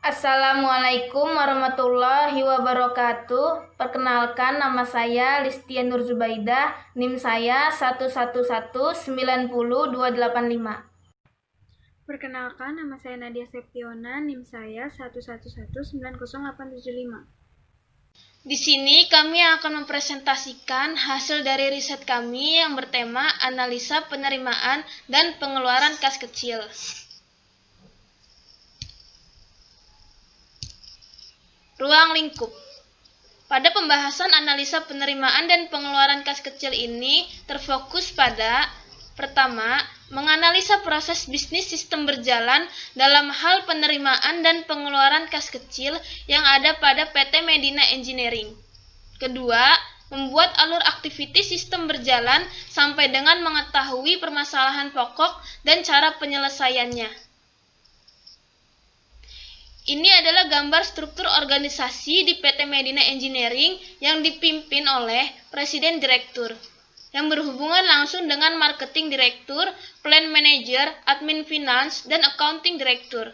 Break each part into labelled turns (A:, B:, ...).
A: Assalamualaikum warahmatullahi wabarakatuh. Perkenalkan, nama saya Listia Nur Zubaidah, NIM saya 111900285.
B: Perkenalkan, nama saya Nadia Septiona, NIM saya 111900875.
C: Di sini kami akan mempresentasikan hasil dari riset kami yang bertema analisa penerimaan dan pengeluaran kas kecil. Ruang lingkup. Pada pembahasan analisa penerimaan dan pengeluaran kas kecil ini terfokus pada: pertama, menganalisa proses bisnis sistem berjalan dalam hal penerimaan dan pengeluaran kas kecil yang ada pada PT Medina Engineering. Kedua, membuat alur aktiviti sistem berjalan sampai dengan mengetahui permasalahan pokok dan cara penyelesaiannya. Ini adalah gambar struktur organisasi di PT Medina Engineering yang dipimpin oleh Presiden Direktur, yang berhubungan langsung dengan Marketing Direktur, Plan Manager, Admin Finance, dan Accounting Direktur.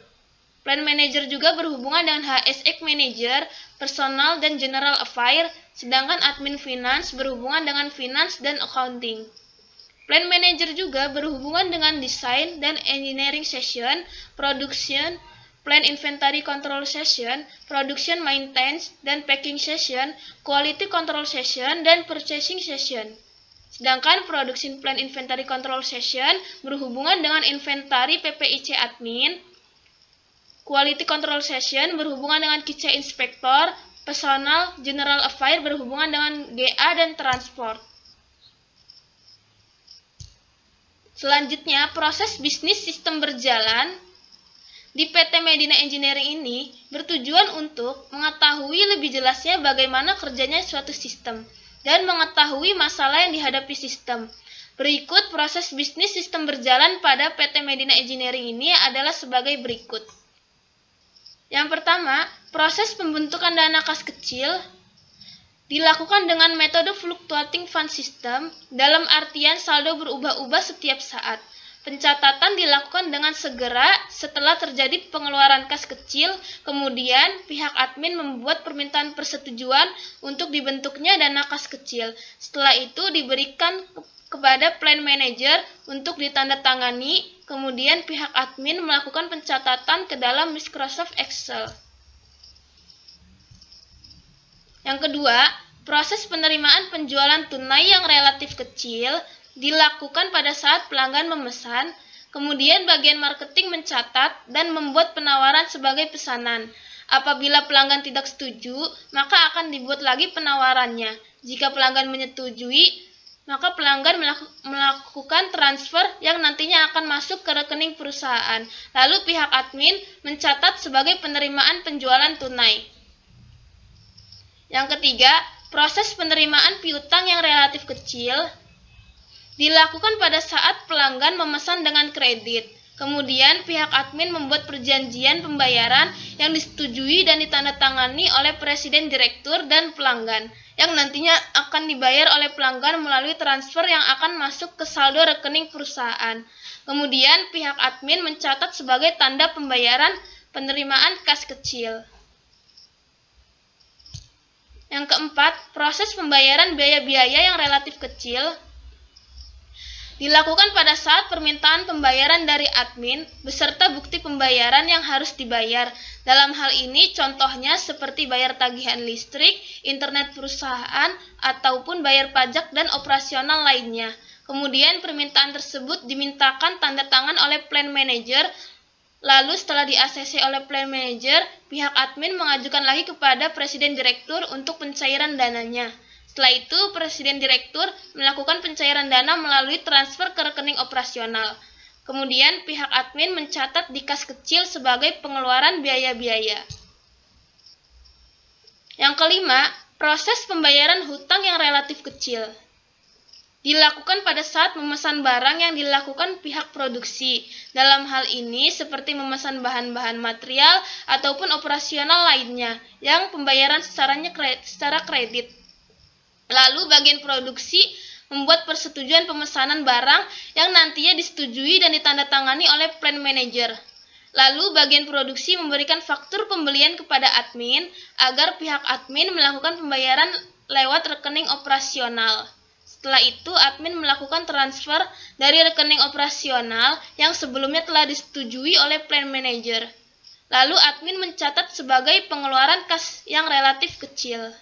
C: Plan Manager juga berhubungan dengan HSE Manager, Personal, dan General Affairs, sedangkan Admin Finance berhubungan dengan Finance dan Accounting. Plan Manager juga berhubungan dengan Design dan Engineering Session, Production, Plan Inventory Control Session, Production Maintenance dan Packing Session, Quality Control Session, dan Purchasing Session. Sedangkan Production Plan Inventory Control Session berhubungan dengan Inventory PPIC Admin, Quality Control Session berhubungan dengan QC Inspector, Personal, General Affairs berhubungan dengan GA dan Transport. Selanjutnya, proses bisnis sistem berjalan di PT Medina Engineering ini bertujuan untuk mengetahui lebih jelasnya bagaimana kerjanya suatu sistem dan mengetahui masalah yang dihadapi sistem. Berikut proses bisnis sistem berjalan pada PT Medina Engineering ini adalah sebagai berikut. Yang pertama, proses pembentukan dana kas kecil dilakukan dengan metode fluctuating fund system, dalam artian saldo berubah-ubah setiap saat. Pencatatan dilakukan dengan segera setelah terjadi pengeluaran kas kecil, kemudian pihak admin membuat permintaan persetujuan untuk dibentuknya dana kas kecil. Setelah itu diberikan kepada plan manager untuk ditandatangani, kemudian pihak admin melakukan pencatatan ke dalam Microsoft Excel. Yang kedua, proses penerimaan penjualan tunai yang relatif kecil dilakukan pada saat pelanggan memesan, kemudian bagian marketing mencatat dan membuat penawaran sebagai pesanan. Apabila pelanggan tidak setuju, maka akan dibuat lagi penawarannya. Jika pelanggan menyetujui, maka pelanggan melakukan transfer yang nantinya akan masuk ke rekening perusahaan. Lalu pihak admin mencatat sebagai penerimaan penjualan tunai. Yang ketiga, proses penerimaan piutang yang relatif kecil dilakukan pada saat pelanggan memesan dengan kredit. Kemudian pihak admin membuat perjanjian pembayaran yang disetujui dan ditandatangani oleh Presiden Direktur dan pelanggan, yang nantinya akan dibayar oleh pelanggan melalui transfer yang akan masuk ke saldo rekening perusahaan. Kemudian pihak admin mencatat sebagai tanda pembayaran penerimaan kas kecil. Yang keempat, proses pembayaran biaya-biaya yang relatif kecil dilakukan pada saat permintaan pembayaran dari admin beserta bukti pembayaran yang harus dibayar. Dalam hal ini contohnya seperti bayar tagihan listrik, internet perusahaan, ataupun bayar pajak dan operasional lainnya. Kemudian permintaan tersebut dimintakan tanda tangan oleh plan manager. Lalu setelah di-ACC oleh plan manager, pihak admin mengajukan lagi kepada Presiden Direktur untuk pencairan dananya. Setelah itu, Presiden Direktur melakukan pencairan dana melalui transfer ke rekening operasional. Kemudian, pihak admin mencatat di kas kecil sebagai pengeluaran biaya-biaya. Yang kelima, proses pembayaran hutang yang relatif kecil dilakukan pada saat memesan barang yang dilakukan pihak produksi. Dalam hal ini, seperti memesan bahan-bahan material ataupun operasional lainnya, yang pembayaran secara kredit. Lalu bagian produksi membuat persetujuan pemesanan barang yang nantinya disetujui dan ditandatangani oleh plan manager. Lalu bagian produksi memberikan faktur pembelian kepada admin agar pihak admin melakukan pembayaran lewat rekening operasional. Setelah itu, admin melakukan transfer dari rekening operasional yang sebelumnya telah disetujui oleh plan manager. Lalu admin mencatat sebagai pengeluaran kas yang relatif kecil.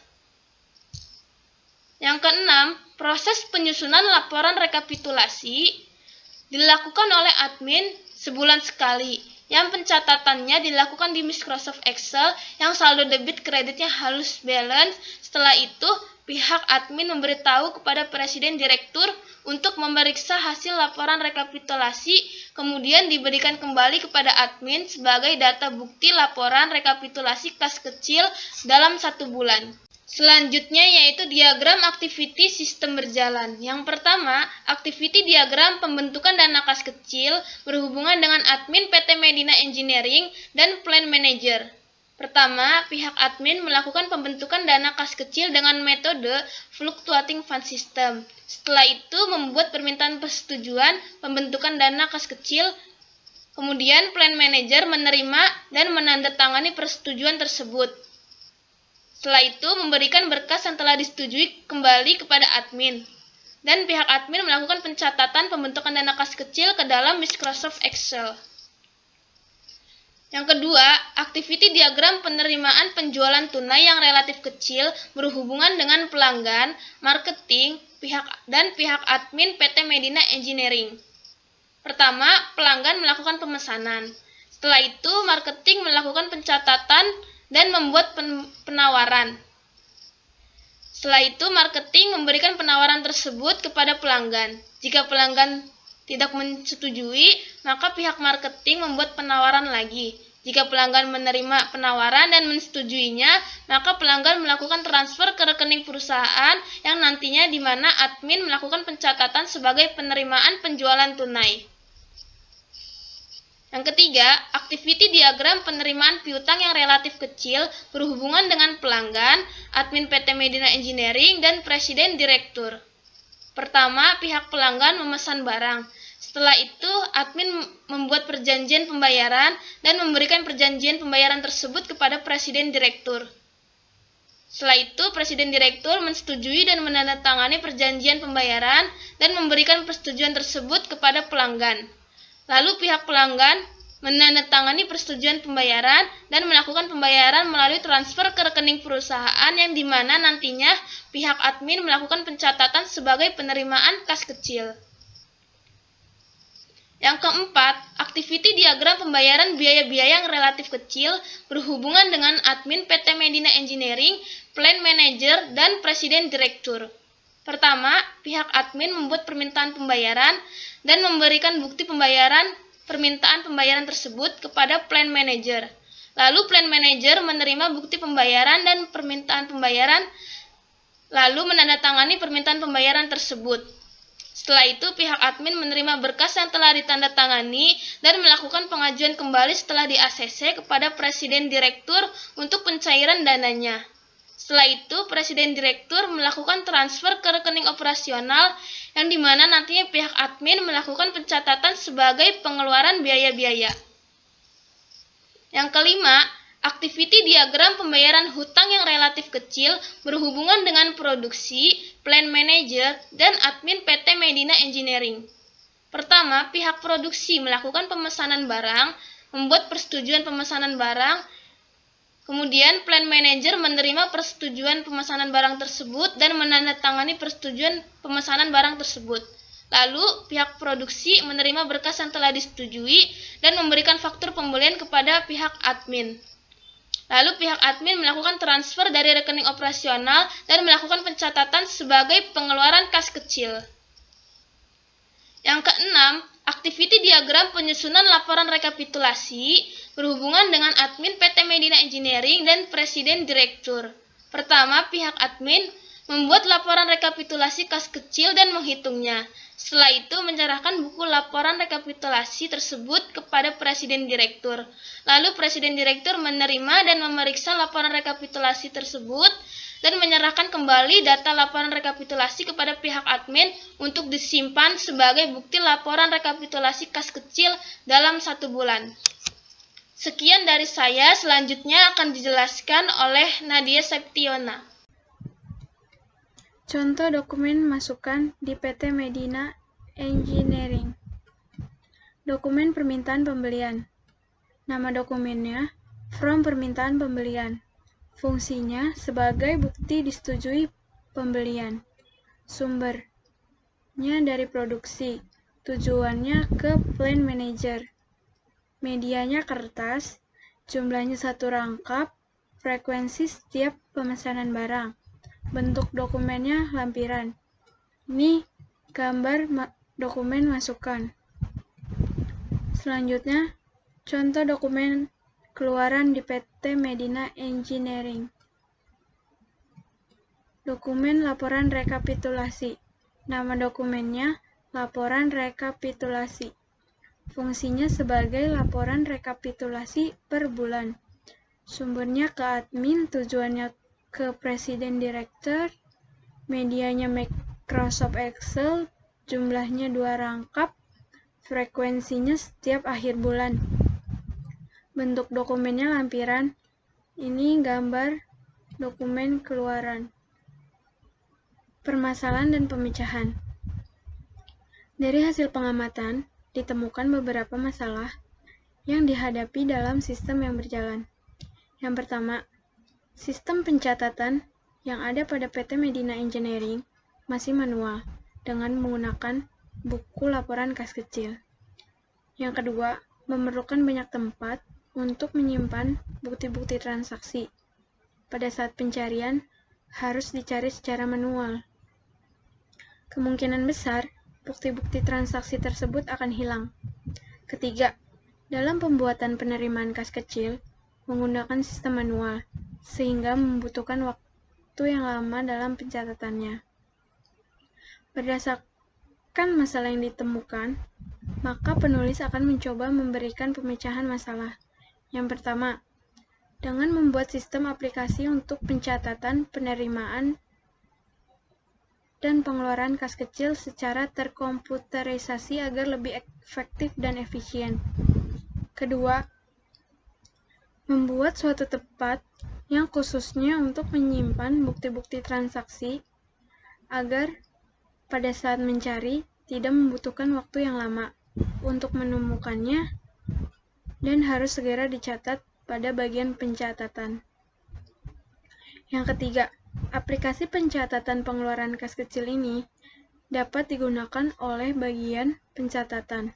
C: Yang keenam, proses penyusunan laporan rekapitulasi dilakukan oleh admin sebulan sekali, yang pencatatannya dilakukan di Microsoft Excel yang saldo debit kreditnya halus balance. Setelah itu, pihak admin memberitahu kepada presiden direktur untuk memeriksa hasil laporan rekapitulasi, kemudian diberikan kembali kepada admin sebagai data bukti laporan rekapitulasi kas kecil dalam 1 bulan. Selanjutnya yaitu diagram activity sistem berjalan. Yang pertama, activity diagram pembentukan dana kas kecil berhubungan dengan admin PT Medina Engineering dan plan manager. Pertama, pihak admin melakukan pembentukan dana kas kecil dengan metode fluctuating fund system. Setelah itu membuat permintaan persetujuan pembentukan dana kas kecil. Kemudian plan manager menerima dan menandatangani persetujuan tersebut. Setelah itu memberikan berkas yang telah disetujui kembali kepada admin. Dan pihak admin melakukan pencatatan pembentukan dana kas kecil ke dalam Microsoft Excel. Yang kedua, activity diagram penerimaan penjualan tunai yang relatif kecil berhubungan dengan pelanggan, marketing, dan pihak admin PT Medina Engineering. Pertama, pelanggan melakukan pemesanan. Setelah itu, marketing melakukan pencatatan dan membuat penawaran. Setelah itu, marketing memberikan penawaran tersebut kepada pelanggan. Jika pelanggan tidak menyetujui, maka pihak marketing membuat penawaran lagi. Jika pelanggan menerima penawaran dan menyetujuinya, maka pelanggan melakukan transfer ke rekening perusahaan yang nantinya di mana admin melakukan pencatatan sebagai penerimaan penjualan tunai. Yang ketiga, activity diagram penerimaan piutang yang relatif kecil berhubungan dengan pelanggan, admin PT Medina Engineering, dan presiden direktur. Pertama, pihak pelanggan memesan barang. Setelah itu, admin membuat perjanjian pembayaran dan memberikan perjanjian pembayaran tersebut kepada presiden direktur. Setelah itu, presiden direktur menyetujui dan menandatangani perjanjian pembayaran dan memberikan persetujuan tersebut kepada pelanggan. Lalu pihak pelanggan menandatangani persetujuan pembayaran dan melakukan pembayaran melalui transfer ke rekening perusahaan yang dimana nantinya pihak admin melakukan pencatatan sebagai penerimaan kas kecil. Yang keempat, activity diagram pembayaran biaya-biaya yang relatif kecil berhubungan dengan admin PT Medina Engineering, plan manager, dan presiden direktur. Pertama, pihak admin membuat permintaan pembayaran dan memberikan bukti permintaan pembayaran tersebut kepada plan manager. Lalu plan manager menerima bukti pembayaran dan permintaan pembayaran, lalu menandatangani permintaan pembayaran tersebut. Setelah itu, pihak admin menerima berkas yang telah ditandatangani dan melakukan pengajuan kembali setelah di-ACC kepada presiden direktur untuk pencairan dananya. Setelah itu, presiden direktur melakukan transfer ke rekening operasional yang dimana nantinya pihak admin melakukan pencatatan sebagai pengeluaran biaya-biaya. Yang kelima, activity diagram pembayaran hutang yang relatif kecil berhubungan dengan produksi, plan manager, dan admin PT Medina Engineering. Pertama, pihak produksi melakukan pemesanan barang, membuat persetujuan pemesanan barang. Kemudian, plan manager menerima persetujuan pemesanan barang tersebut dan menandatangani persetujuan pemesanan barang tersebut. Lalu, pihak produksi menerima berkas yang telah disetujui dan memberikan faktur pembelian kepada pihak admin. Lalu, pihak admin melakukan transfer dari rekening operasional dan melakukan pencatatan sebagai pengeluaran kas kecil. Yang keenam, activity diagram penyusunan laporan rekapitulasi berhubungan dengan admin PT Medina Engineering dan presiden direktur. Pertama, pihak admin membuat laporan rekapitulasi kas kecil dan menghitungnya. Setelah itu, menyerahkan buku laporan rekapitulasi tersebut kepada presiden direktur. Lalu, presiden direktur menerima dan memeriksa laporan rekapitulasi tersebut dan menyerahkan kembali data laporan rekapitulasi kepada pihak admin untuk disimpan sebagai bukti laporan rekapitulasi kas kecil dalam 1 bulan. Sekian dari saya, selanjutnya akan dijelaskan oleh Nadia Septiona.
B: Contoh dokumen masukan di PT Medina Engineering. Dokumen permintaan pembelian. Nama dokumennya, From permintaan pembelian. Fungsinya sebagai bukti disetujui pembelian. Sumbernya dari produksi. Tujuannya ke plan manager. Medianya kertas, jumlahnya 1 rangkap, frekuensi setiap pemesanan barang. Bentuk dokumennya lampiran. Ini gambar dokumen masukan. Selanjutnya, contoh dokumen keluaran di PT Medina Engineering. Dokumen laporan rekapitulasi. Nama dokumennya laporan rekapitulasi. Fungsinya sebagai laporan rekapitulasi per bulan. Sumbernya ke admin, tujuannya ke presiden direktur, medianya Microsoft Excel, jumlahnya 2 rangkap, frekuensinya setiap akhir bulan. Bentuk dokumennya lampiran. Ini gambar dokumen keluaran. Permasalahan dan pemecahan. Dari hasil pengamatan, ditemukan beberapa masalah yang dihadapi dalam sistem yang berjalan. Yang pertama, sistem pencatatan yang ada pada PT Medina Engineering masih manual dengan menggunakan buku laporan kas kecil. Yang kedua, memerlukan banyak tempat untuk menyimpan bukti-bukti transaksi. Pada saat pencarian, harus dicari secara manual. Kemungkinan besar, bukti-bukti transaksi tersebut akan hilang. Ketiga, dalam pembuatan penerimaan kas kecil, menggunakan sistem manual, sehingga membutuhkan waktu yang lama dalam pencatatannya. Berdasarkan masalah yang ditemukan, maka penulis akan mencoba memberikan pemecahan masalah. Yang pertama, dengan membuat sistem aplikasi untuk pencatatan, penerimaan, dan pengeluaran kas kecil secara terkomputerisasi agar lebih efektif dan efisien. Kedua, membuat suatu tempat yang khususnya untuk menyimpan bukti-bukti transaksi agar pada saat mencari tidak membutuhkan waktu yang lama untuk menemukannya dan harus segera dicatat pada bagian pencatatan. Yang ketiga, aplikasi pencatatan pengeluaran kas kecil ini dapat digunakan oleh bagian pencatatan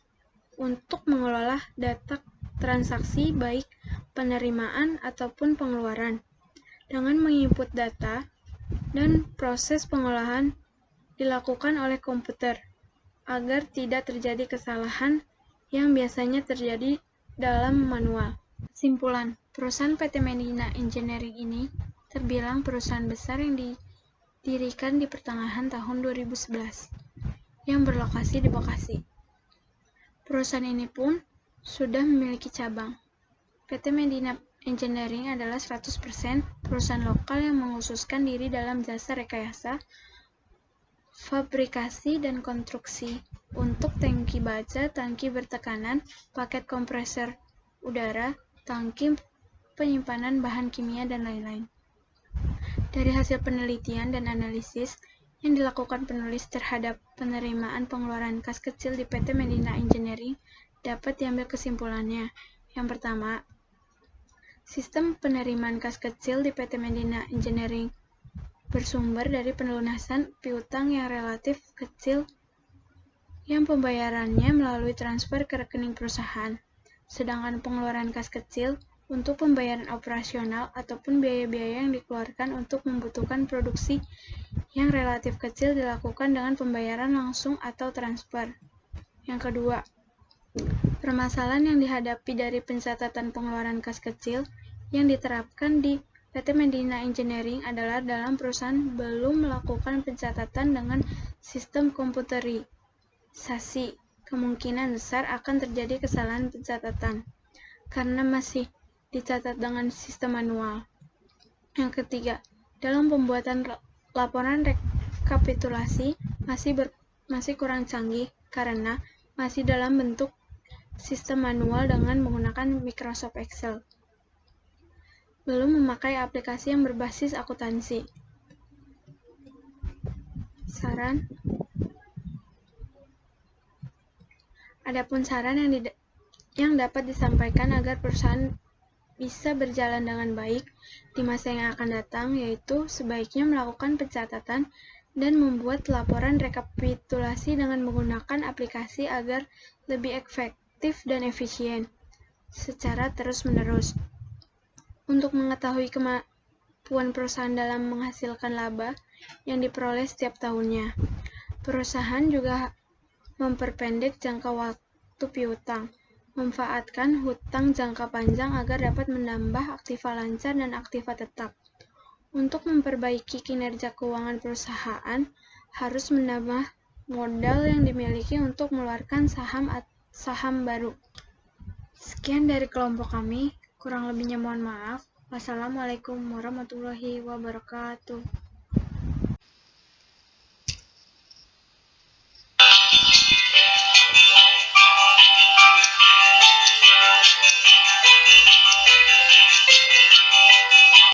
B: untuk mengelola data transaksi baik penerimaan ataupun pengeluaran. Dengan menginput data dan proses pengolahan dilakukan oleh komputer agar tidak terjadi kesalahan yang biasanya terjadi dalam manual. Simpulan, perusahaan PT Medina Engineering ini terbilang perusahaan besar yang didirikan di pertengahan tahun 2011 yang berlokasi di Bekasi. Perusahaan ini pun sudah memiliki cabang. PT Medina Engineering adalah 100% perusahaan lokal yang mengkhususkan diri dalam jasa rekayasa, fabrikasi, dan konstruksi untuk tangki baja, tangki bertekanan, paket kompresor udara, tangki penyimpanan bahan kimia, dan lain-lain. Dari hasil penelitian dan analisis yang dilakukan penulis terhadap penerimaan pengeluaran kas kecil di PT Medina Engineering, dapat diambil kesimpulannya. Yang pertama, sistem penerimaan kas kecil di PT Medina Engineering bersumber dari pelunasan piutang yang relatif kecil yang pembayarannya melalui transfer ke rekening perusahaan, sedangkan pengeluaran kas kecil untuk pembayaran operasional ataupun biaya-biaya yang dikeluarkan untuk membutuhkan produksi yang relatif kecil dilakukan dengan pembayaran langsung atau transfer. Yang kedua, permasalahan yang dihadapi dari pencatatan pengeluaran kas kecil yang diterapkan di PT Medina Engineering adalah dalam perusahaan belum melakukan pencatatan dengan sistem komputerisasi. Kemungkinan besar akan terjadi kesalahan pencatatan karena masih dicatat dengan sistem manual. Yang ketiga, dalam pembuatan laporan rekapitulasi masih kurang canggih karena masih dalam bentuk sistem manual dengan menggunakan Microsoft Excel. Belum memakai aplikasi yang berbasis akuntansi. Saran. Adapun saran yang dapat disampaikan agar perusahaan bisa berjalan dengan baik di masa yang akan datang, yaitu sebaiknya melakukan pencatatan dan membuat laporan rekapitulasi dengan menggunakan aplikasi agar lebih efektif dan efisien secara terus-menerus. Untuk mengetahui kemampuan perusahaan dalam menghasilkan laba yang diperoleh setiap tahunnya, perusahaan juga memperpendek jangka waktu piutang, memanfaatkan hutang jangka panjang agar dapat menambah aktiva lancar dan aktiva tetap. Untuk memperbaiki kinerja keuangan perusahaan, harus menambah modal yang dimiliki untuk mengeluarkan saham baru. Sekian dari kelompok kami, kurang lebihnya mohon maaf. Wassalamualaikum warahmatullahi wabarakatuh.